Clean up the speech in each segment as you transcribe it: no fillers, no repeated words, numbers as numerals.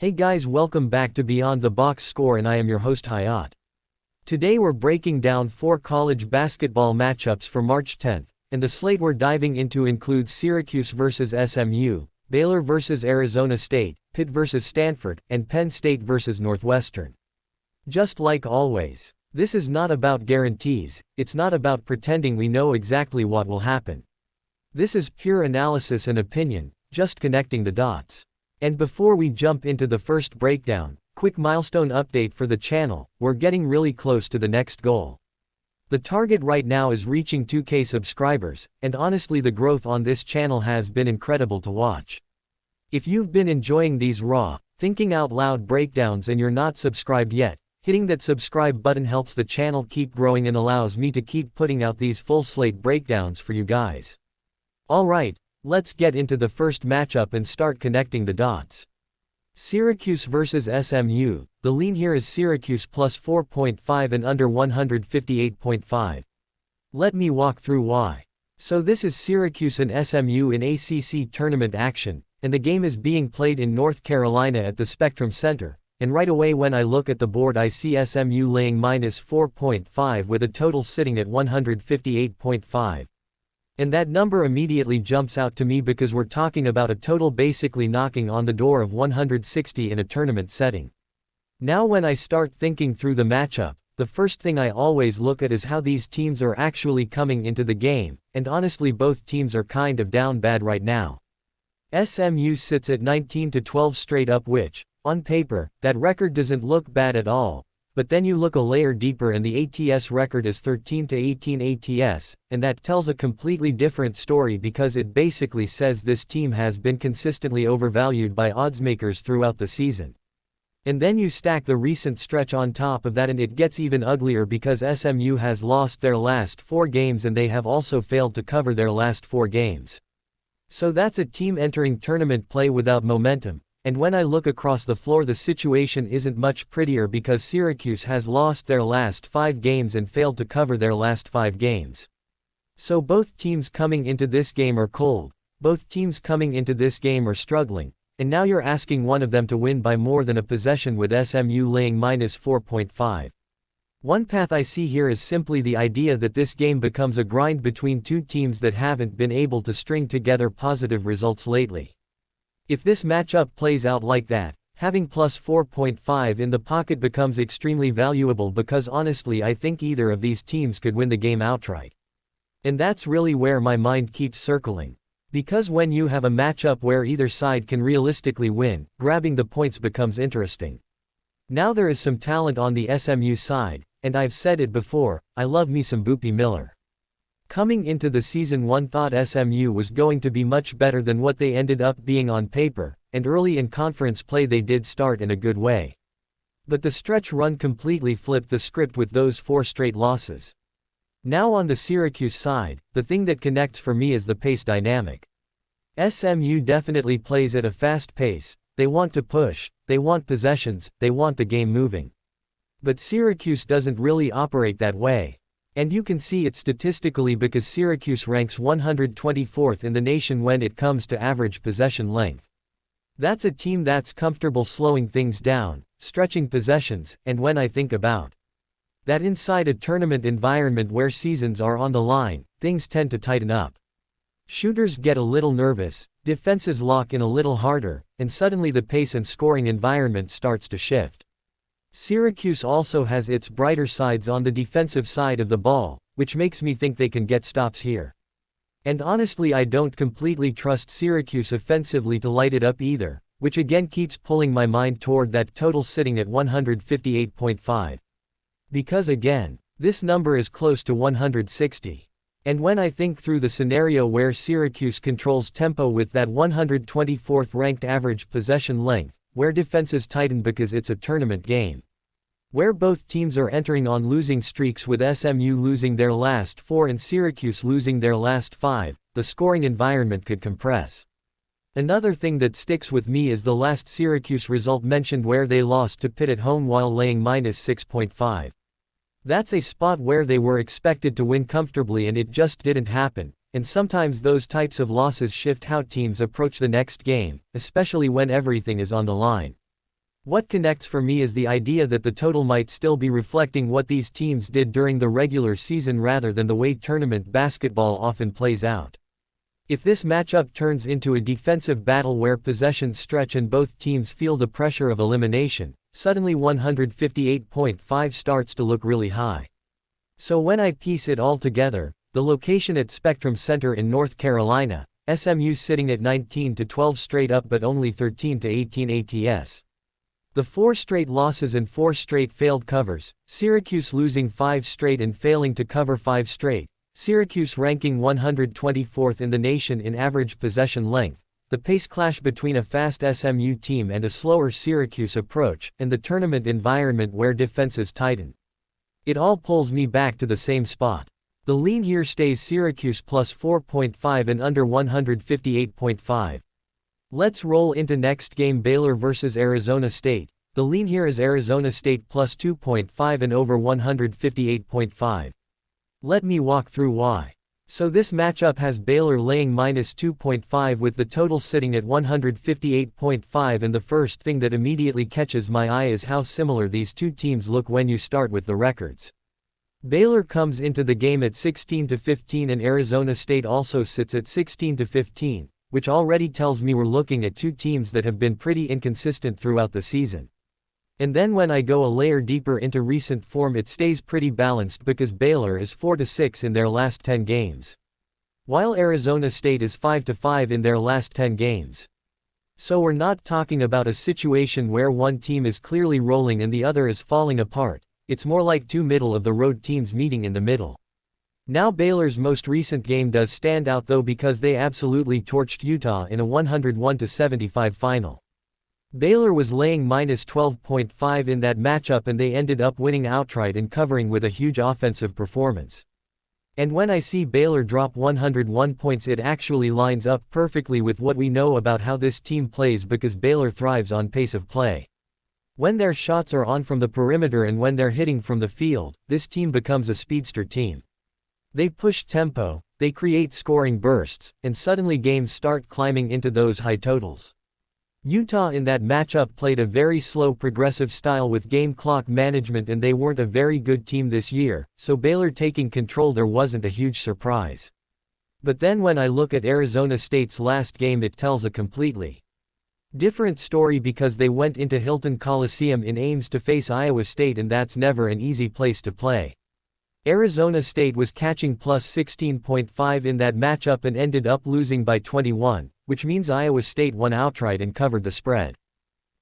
Hey guys, welcome back to Beyond the Box Score, and I am your host Hayat. Today we're breaking down 4 college basketball matchups for March 10th, and the slate we're diving into includes Syracuse vs SMU, Baylor vs Arizona State, Pitt vs Stanford, and Penn State vs Northwestern. Just like always, this is not about guarantees, it's not about pretending we know exactly what will happen. This is pure analysis and opinion, just connecting the dots. And before we jump into the first breakdown, quick milestone update for the channel: we're getting really close to the next goal. The target right now is reaching 2K subscribers, and honestly the growth on this channel has been incredible to watch. If you've been enjoying these raw, thinking out loud breakdowns and you're not subscribed yet, hitting that subscribe button helps the channel keep growing and allows me to keep putting out these full slate breakdowns for you guys. Alright, let's get into the first matchup and start connecting the dots. Syracuse vs SMU. The lean here is Syracuse plus 4.5 and under 158.5. Let me walk through why. So this is Syracuse and SMU in ACC tournament action, and the game is being played in North Carolina at the Spectrum Center, and right away when I look at the board I see SMU laying minus 4.5 with a total sitting at 158.5. And that number immediately jumps out to me because we're talking about a total basically knocking on the door of 160 in a tournament setting. Now when I start thinking through the matchup, the first thing I always look at is how these teams are actually coming into the game, and honestly both teams are kind of down bad right now. SMU sits at 19-12 straight up, which, on paper, that record doesn't look bad at all. But then you look a layer deeper and the ATS record is 13-18 ATS, and that tells a completely different story because it basically says this team has been consistently overvalued by oddsmakers throughout the season. And then you stack the recent stretch on top of that and it gets even uglier because SMU has lost their last 4 games and they have also failed to cover their last 4 games. So that's a team entering tournament play without momentum. And when I look across the floor the situation isn't much prettier because Syracuse has lost their last 5 games and failed to cover their last 5 games. So both teams coming into this game are cold, both teams coming into this game are struggling, and now you're asking one of them to win by more than a possession with SMU laying minus 4.5. One path I see here is simply the idea that this game becomes a grind between two teams that haven't been able to string together positive results lately. If this matchup plays out like that, having plus 4.5 in the pocket becomes extremely valuable because honestly I think either of these teams could win the game outright. And that's really where my mind keeps circling. Because when you have a matchup where either side can realistically win, grabbing the points becomes interesting. Now there is some talent on the SMU side, and I've said it before, I love me some Boopy Miller. Coming into the season one thought SMU was going to be much better than what they ended up being on paper, and early in conference play they did start in a good way. But the stretch run completely flipped the script with those 4 straight losses. Now on the Syracuse side, the thing that connects for me is the pace dynamic. SMU definitely plays at a fast pace, they want to push, they want possessions, they want the game moving. But Syracuse doesn't really operate that way. And you can see it statistically because Syracuse ranks 124th in the nation when it comes to average possession length. That's a team that's comfortable slowing things down, stretching possessions, and when I think about that inside a tournament environment where seasons are on the line, things tend to tighten up. Shooters get a little nervous, defenses lock in a little harder, and suddenly the pace and scoring environment starts to shift. Syracuse also has its brighter sides on the defensive side of the ball, which makes me think they can get stops here. And honestly I don't completely trust Syracuse offensively to light it up either, which again keeps pulling my mind toward that total sitting at 158.5. Because again, this number is close to 160. And when I think through the scenario where Syracuse controls tempo with that 124th ranked average possession length, where defenses tighten because it's a tournament game, where both teams are entering on losing streaks with SMU losing their last 4 and Syracuse losing their last 5, the scoring environment could compress. Another thing that sticks with me is the last Syracuse result mentioned where they lost to Pitt at home while laying minus 6.5. That's a spot where they were expected to win comfortably and it just didn't happen, and sometimes those types of losses shift how teams approach the next game, especially when everything is on the line. What connects for me is the idea that the total might still be reflecting what these teams did during the regular season rather than the way tournament basketball often plays out. If this matchup turns into a defensive battle where possessions stretch and both teams feel the pressure of elimination, suddenly 158.5 starts to look really high. So when I piece it all together, the location at Spectrum Center in North Carolina, SMU sitting at 19-12 straight up but only 13-18 ATS. The 4 straight losses and 4 straight failed covers, Syracuse losing 5 straight and failing to cover 5 straight, Syracuse ranking 124th in the nation in average possession length, the pace clash between a fast SMU team and a slower Syracuse approach, and the tournament environment where defenses tighten. It all pulls me back to the same spot. The lean here stays Syracuse plus 4.5 and under 158.5. Let's roll into next game, Baylor versus Arizona State. The lean here is Arizona State plus 2.5 and over 158.5. Let me walk through why. So this matchup has Baylor laying minus 2.5 with the total sitting at 158.5, and the first thing that immediately catches my eye is how similar these two teams look when you start with the records. Baylor comes into the game at 16-15 and Arizona State also sits at 16-15, which already tells me we're looking at two teams that have been pretty inconsistent throughout the season. And then when I go a layer deeper into recent form, it stays pretty balanced because Baylor is 4-6 in their last 10 games, while Arizona State is 5-5 in their last 10 games. So we're not talking about a situation where one team is clearly rolling and the other is falling apart. It's more like two middle-of-the-road teams meeting in the middle. Now Baylor's most recent game does stand out though because they absolutely torched Utah in a 101-75 final. Baylor was laying minus 12.5 in that matchup and they ended up winning outright and covering with a huge offensive performance. And when I see Baylor drop 101 points, it actually lines up perfectly with what we know about how this team plays because Baylor thrives on pace of play. When their shots are on from the perimeter and when they're hitting from the field, this team becomes a speedster team. They push tempo, they create scoring bursts, and suddenly games start climbing into those high totals. Utah in that matchup played a very slow progressive style with game clock management and they weren't a very good team this year, so Baylor taking control there wasn't a huge surprise. But then when I look at Arizona State's last game, it tells a completely different story because they went into Hilton Coliseum in Ames to face Iowa State, and that's never an easy place to play. Arizona State was catching plus 16.5 in that matchup and ended up losing by 21, which means Iowa State won outright and covered the spread.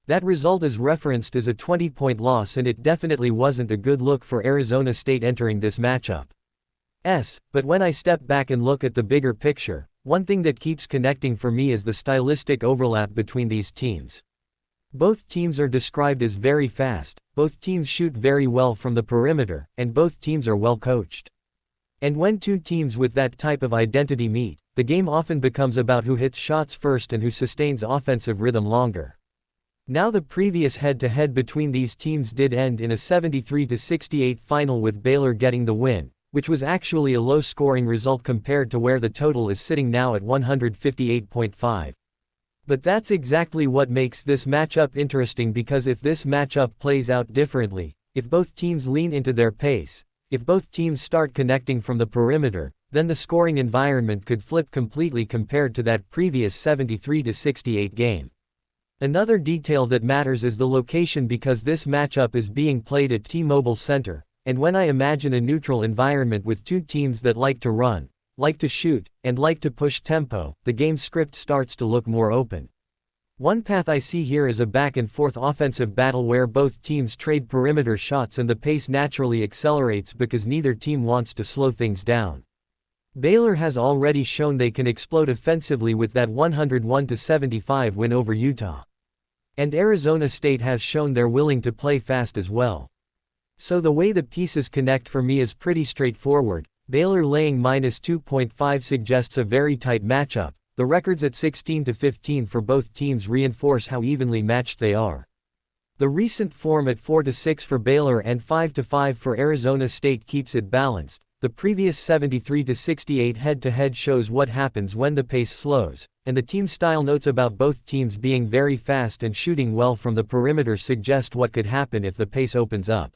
That result is referenced as a 20-point loss, and it definitely wasn't a good look for Arizona State entering this matchup. But when I step back and look at the bigger picture, one thing that keeps connecting for me is the stylistic overlap between these teams. Both teams are described as very fast, both teams shoot very well from the perimeter, and both teams are well coached. And when two teams with that type of identity meet, the game often becomes about who hits shots first and who sustains offensive rhythm longer. Now the previous head-to-head between these teams did end in a 73-68 final with Baylor getting the win, which was actually a low-scoring result compared to where the total is sitting now at 158.5. But that's exactly what makes this matchup interesting, because if this matchup plays out differently, if both teams lean into their pace, if both teams start connecting from the perimeter, then the scoring environment could flip completely compared to that previous 73-68 game. Another detail that matters is the location, because this matchup is being played at T-Mobile Center, and when I imagine a neutral environment with two teams that like to run, like to shoot, and like to push tempo, the game script starts to look more open. One path I see here is a back-and-forth offensive battle where both teams trade perimeter shots and the pace naturally accelerates because neither team wants to slow things down. Baylor has already shown they can explode offensively with that 101-75 win over Utah. And Arizona State has shown they're willing to play fast as well. So the way the pieces connect for me is pretty straightforward. Baylor laying minus 2.5 suggests a very tight matchup. The records at 16-15 for both teams reinforce how evenly matched they are. The recent form at 4-6 for Baylor and 5-5 for Arizona State keeps it balanced, the previous 73-68 head-to-head shows what happens when the pace slows, and the team style notes about both teams being very fast and shooting well from the perimeter suggest what could happen if the pace opens up.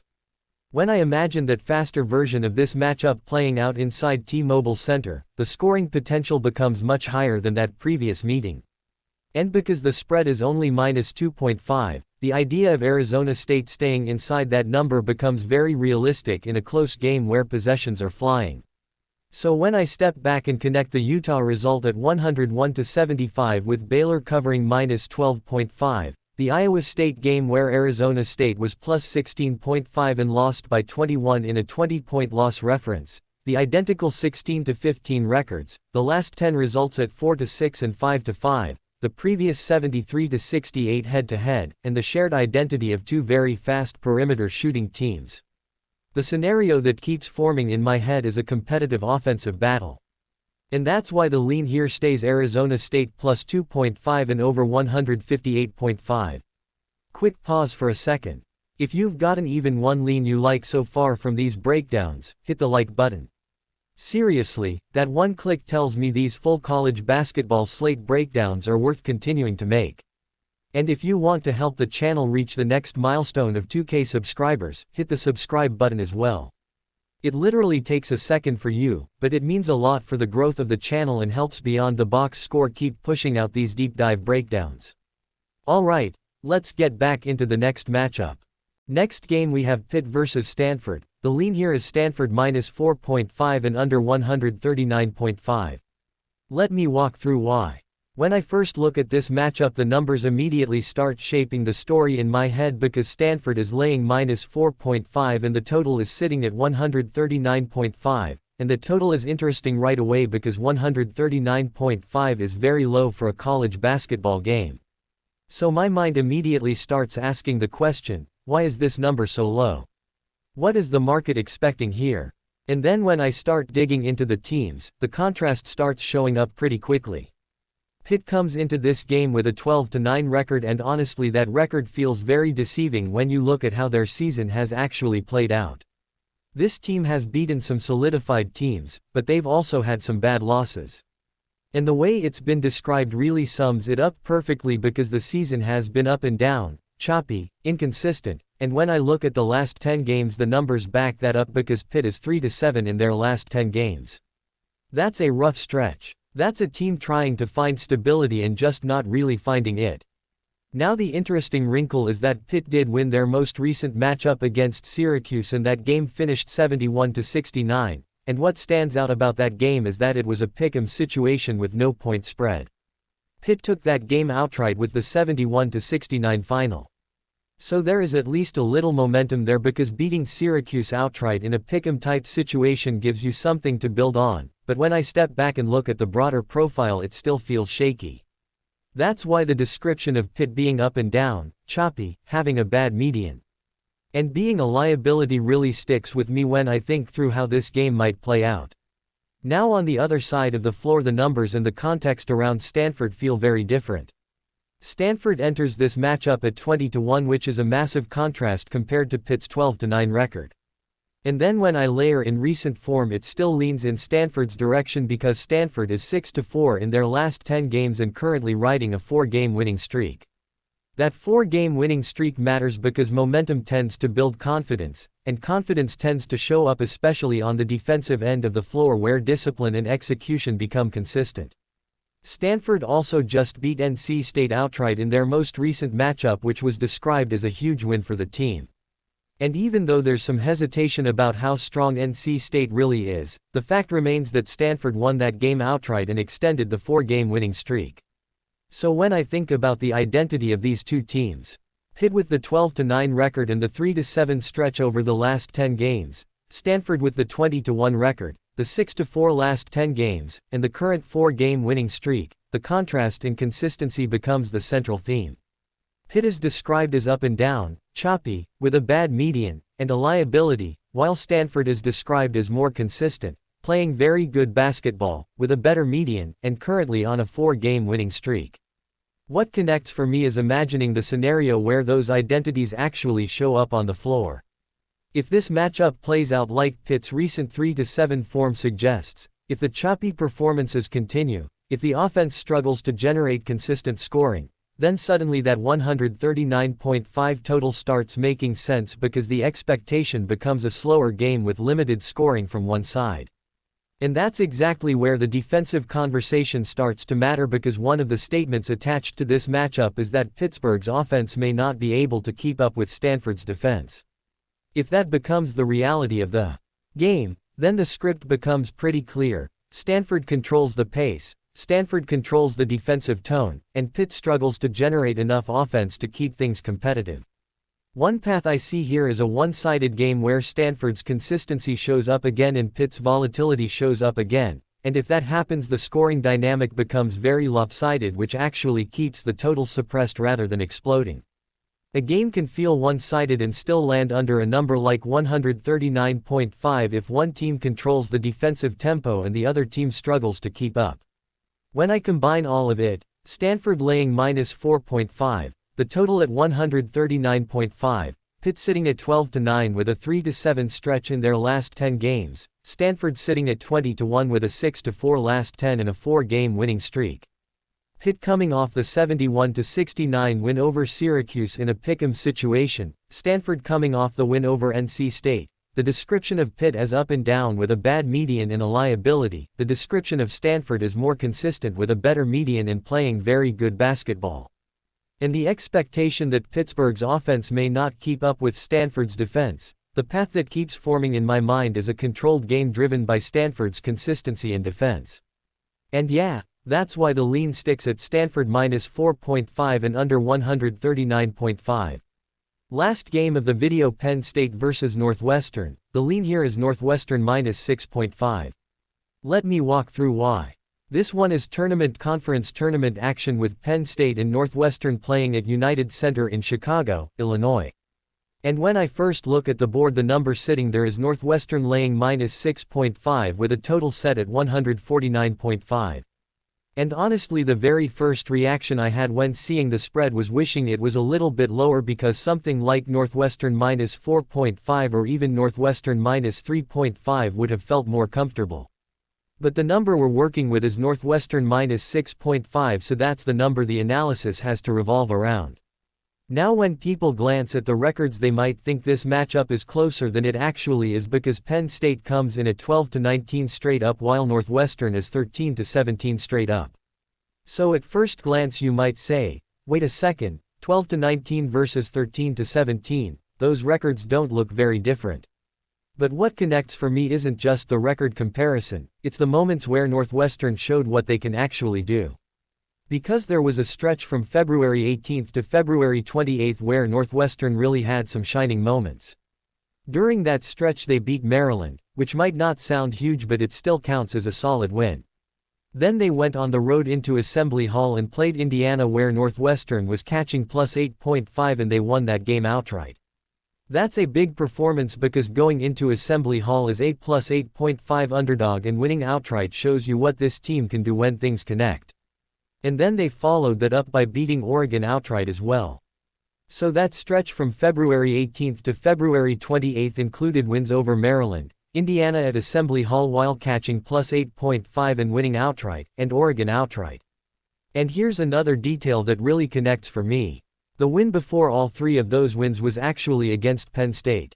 When I imagine that faster version of this matchup playing out inside T-Mobile Center, the scoring potential becomes much higher than that previous meeting. And because the spread is only -2.5, the idea of Arizona State staying inside that number becomes very realistic in a close game where possessions are flying. So when I step back and connect the Utah result at 101-75 with Baylor covering -12.5, the Iowa State game where Arizona State was +16.5 and lost by 21 in a 20-point loss reference, the identical 16-15 records, the last 10 results at 4-6 and 5-5, the previous 73-68 head-to-head, and the shared identity of two very fast perimeter shooting teams. The scenario that keeps forming in my head is a competitive offensive battle. And that's why the lean here stays Arizona State +2.5 and over 158.5. Quick pause for a second. If you've gotten even one lean you like so far from these breakdowns, hit the like button. Seriously, that one click tells me these full college basketball slate breakdowns are worth continuing to make. And if you want to help the channel reach the next milestone of 2K subscribers, hit the subscribe button as well. It literally takes a second for you, but it means a lot for the growth of the channel and helps Beyond the Box Score keep pushing out these deep dive breakdowns. Alright, let's get back into the next matchup. Next game we have Pitt versus Stanford. The lean here is Stanford -4.5 and under 139.5. Let me walk through why. When I first look at this matchup, the numbers immediately start shaping the story in my head because Stanford is laying -4.5 and the total is sitting at 139.5, and the total is interesting right away because 139.5 is very low for a college basketball game. So my mind immediately starts asking the question, why is this number so low? What is the market expecting here? And then when I start digging into the teams, the contrast starts showing up pretty quickly. Pitt comes into this game with a 12-9 record, and honestly that record feels very deceiving when you look at how their season has actually played out. This team has beaten some solidified teams, but they've also had some bad losses. And the way it's been described really sums it up perfectly because the season has been up and down, choppy, inconsistent, and when I look at the last 10 games the numbers back that up because Pitt is 3-7 in their last 10 games. That's a rough stretch. That's a team trying to find stability and just not really finding it. Now the interesting wrinkle is that Pitt did win their most recent matchup against Syracuse and that game finished 71-69, and what stands out about that game is that it was a pick'em situation with no point spread. Pitt took that game outright with the 71-69 final. So there is at least a little momentum there because beating Syracuse outright in a pick'em type situation gives you something to build on, but when I step back and look at the broader profile it still feels shaky. That's why the description of Pitt being up and down, choppy, having a bad median, and being a liability really sticks with me when I think through how this game might play out. Now on the other side of the floor the numbers and the context around Stanford feel very different. Stanford enters this matchup at 20-1, which is a massive contrast compared to Pitt's 12-9 record. And then when I layer in recent form it still leans in Stanford's direction because Stanford is 6-4 in their last 10 games and currently riding a 4-game winning streak. That 4-game winning streak matters because momentum tends to build confidence, and confidence tends to show up especially on the defensive end of the floor where discipline and execution become consistent. Stanford also just beat NC State outright in their most recent matchup, which was described as a huge win for the team. And even though there's some hesitation about how strong NC State really is, the fact remains that Stanford won that game outright and extended the 4-game winning streak. So when I think about the identity of these two teams, Pitt with the 12-9 record and the 3-7 stretch over the last 10 games, Stanford with the 20-1 record, the 6-4 last 10 games, and the current 4-game winning streak, the contrast in consistency becomes the central theme. Pitt is described as up and down, choppy, with a bad median, and a liability, while Stanford is described as more consistent, playing very good basketball, with a better median, and currently on a 4-game winning streak. What connects for me is imagining the scenario where those identities actually show up on the floor. If this matchup plays out like Pitt's recent 3-7 form suggests, if the choppy performances continue, if the offense struggles to generate consistent scoring, then suddenly that 139.5 total starts making sense because the expectation becomes a slower game with limited scoring from one side. And that's exactly where the defensive conversation starts to matter, because one of the statements attached to this matchup is that Pittsburgh's offense may not be able to keep up with Stanford's defense. If that becomes the reality of the game, then the script becomes pretty clear. Stanford controls the pace, Stanford controls the defensive tone, and Pitt struggles to generate enough offense to keep things competitive. One path I see here is a one-sided game where Stanford's consistency shows up again and Pitt's volatility shows up again, and if that happens the scoring dynamic becomes very lopsided, which actually keeps the total suppressed rather than exploding. A game can feel one-sided and still land under a number like 139.5 if one team controls the defensive tempo and the other team struggles to keep up. When I combine all of it, Stanford laying -4.5, the total at 139.5, Pitt sitting at 12-9 with a 3-7 stretch in their last 10 games, Stanford sitting at 20-1 with a 6-4 last 10 and a 4-game winning streak. Pitt coming off the 71-69 win over Syracuse in a pick'em situation, Stanford coming off the win over NC State. The description of Pitt as up and down with a bad median and a liability, the description of Stanford is more consistent with a better median and playing very good basketball. And the expectation that Pittsburgh's offense may not keep up with Stanford's defense, the path that keeps forming in my mind is a controlled game driven by Stanford's consistency and defense. And yeah, that's why the lean sticks at Stanford -4.5 and under 139.5. Last game of the video, Penn State versus Northwestern, the lean here is Northwestern -6.5. Let me walk through why. This one is conference tournament action with Penn State and Northwestern playing at United Center in Chicago, Illinois. And when I first look at the board, the number sitting there is Northwestern laying -6.5 with a total set at 149.5. And honestly, the very first reaction I had when seeing the spread was wishing it was a little bit lower, because something like Northwestern -4.5 or even Northwestern -3.5 would have felt more comfortable. But the number we're working with is Northwestern -6.5, so that's the number the analysis has to revolve around. Now when people glance at the records, they might think this matchup is closer than it actually is, because Penn State comes in at 12-19 straight up while Northwestern is 13-17 straight up. So at first glance you might say, wait a second, 12-19 versus 13-17, those records don't look very different. But what connects for me isn't just the record comparison, it's the moments where Northwestern showed what they can actually do. Because there was a stretch from February 18th to February 28th where Northwestern really had some shining moments. During that stretch they beat Maryland, which might not sound huge but it still counts as a solid win. Then they went on the road into Assembly Hall and played Indiana, where Northwestern was catching +8.5 and they won that game outright. That's a big performance, because going into Assembly Hall as a +8.5 underdog and winning outright shows you what this team can do when things connect. And then they followed that up by beating Oregon outright as well. So that stretch from February 18th to February 28th included wins over Maryland, Indiana at Assembly Hall while catching +8.5 and winning outright, and Oregon outright. And here's another detail that really connects for me. The win before all three of those wins was actually against Penn State.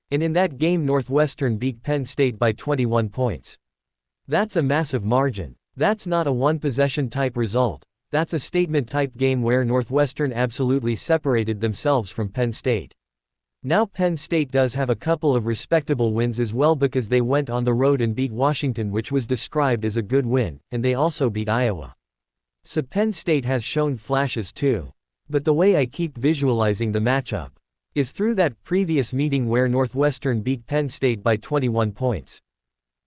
And in that game Northwestern beat Penn State by 21 points. That's a massive margin. That's not a one-possession type result, that's a statement type game where Northwestern absolutely separated themselves from Penn State. Now Penn State does have a couple of respectable wins as well, because they went on the road and beat Washington, which was described as a good win, and they also beat Iowa. So Penn State has shown flashes too. But the way I keep visualizing the matchup is through that previous meeting where Northwestern beat Penn State by 21 points.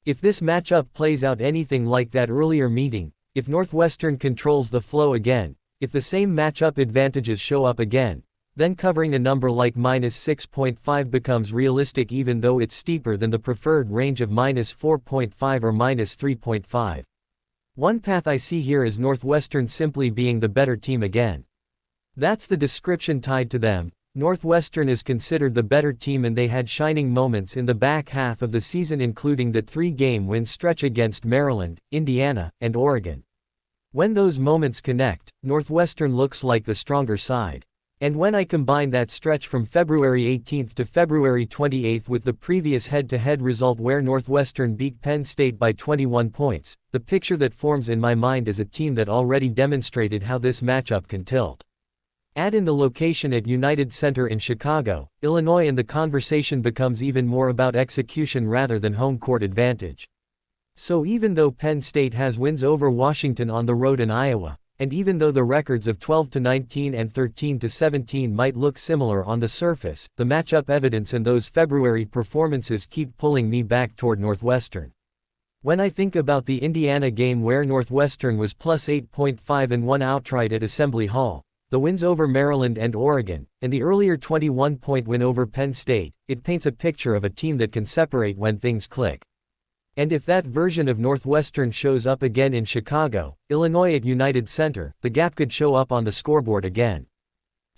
If this matchup plays out anything like that earlier meeting, if Northwestern controls the flow again, if the same matchup advantages show up again, then covering a number like -6.5 becomes realistic, even though it's steeper than the preferred range of -4.5 or -3.5. One path I see here is Northwestern simply being the better team again. That's the description tied to them, Northwestern is considered the better team and they had shining moments in the back half of the season, including that 3-game win stretch against Maryland, Indiana, and Oregon. When those moments connect, Northwestern looks like the stronger side. And when I combine that stretch from February 18th to February 28th with the previous head-to-head result where Northwestern beat Penn State by 21 points, the picture that forms in my mind is a team that already demonstrated how this matchup can tilt. Add in the location at United Center in Chicago, Illinois, and the conversation becomes even more about execution rather than home court advantage. So even though Penn State has wins over Washington on the road in Iowa, and even though the records of 12-19 and 13-17 might look similar on the surface, the matchup evidence in those February performances keep pulling me back toward Northwestern. When I think about the Indiana game where Northwestern was plus 8.5 and won outright at Assembly Hall, the wins over Maryland and Oregon, and the earlier 21-point win over Penn State, it paints a picture of a team that can separate when things click. And if that version of Northwestern shows up again in Chicago, Illinois at United Center, the gap could show up on the scoreboard again.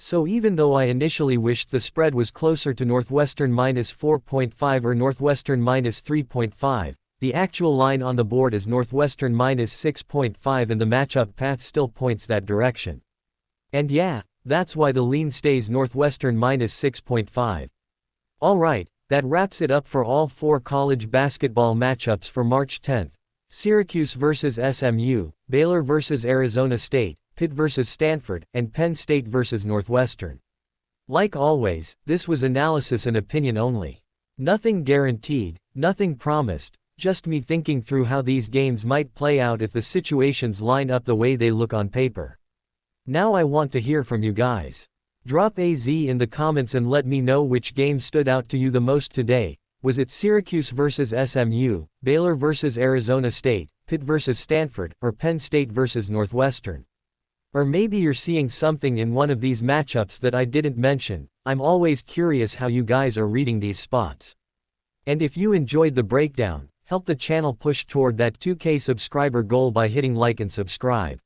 So even though I initially wished the spread was closer to Northwestern minus 4.5 or Northwestern minus 3.5, the actual line on the board is Northwestern minus 6.5 and the matchup path still points that direction. And yeah, that's why the lean stays Northwestern minus 6.5. Alright, that wraps it up for all 4 college basketball matchups for March 10th. Syracuse vs SMU, Baylor vs Arizona State, Pitt vs Stanford, and Penn State vs Northwestern. Like always, this was analysis and opinion only. Nothing guaranteed, nothing promised, just me thinking through how these games might play out if the situations line up the way they look on paper. Now I want to hear from you guys. Drop AZ in the comments and let me know which game stood out to you the most today. Was it Syracuse vs SMU, Baylor vs Arizona State, Pitt vs Stanford, or Penn State vs Northwestern? Or maybe you're seeing something in one of these matchups that I didn't mention. I'm always curious how you guys are reading these spots. And if you enjoyed the breakdown, help the channel push toward that 2K subscriber goal by hitting like and subscribe.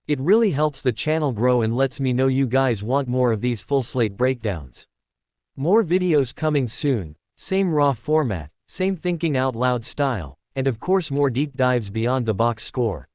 It really helps the channel grow and lets me know you guys want more of these full slate breakdowns. More videos coming soon, same raw format, same thinking out loud style, and of course more deep dives beyond the box score.